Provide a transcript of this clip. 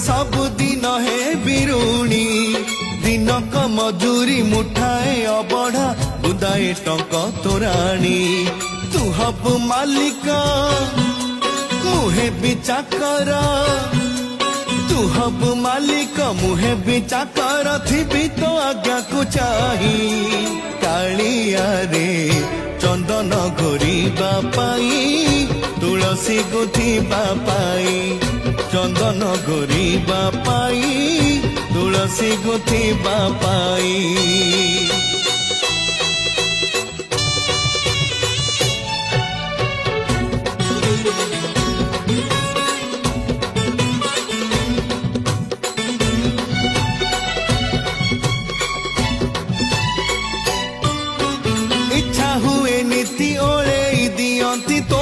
सब दिन है बिरुणी दिनक मजूरी मुठाए अबढ़ा बुदाए टंक तोराणी तू हबु मालिक मुहे भी चाकर तू हबु मालिक मुहे भी चाकर थी तो आज्ञा को चाही कालिया रे चंदन घोरीबा पाई तुलसी गुथिबा पाई चंदन घोरीबा पाई तुलसी गुथिबा पाई। इच्छा हुए नीति ओले दियंती तो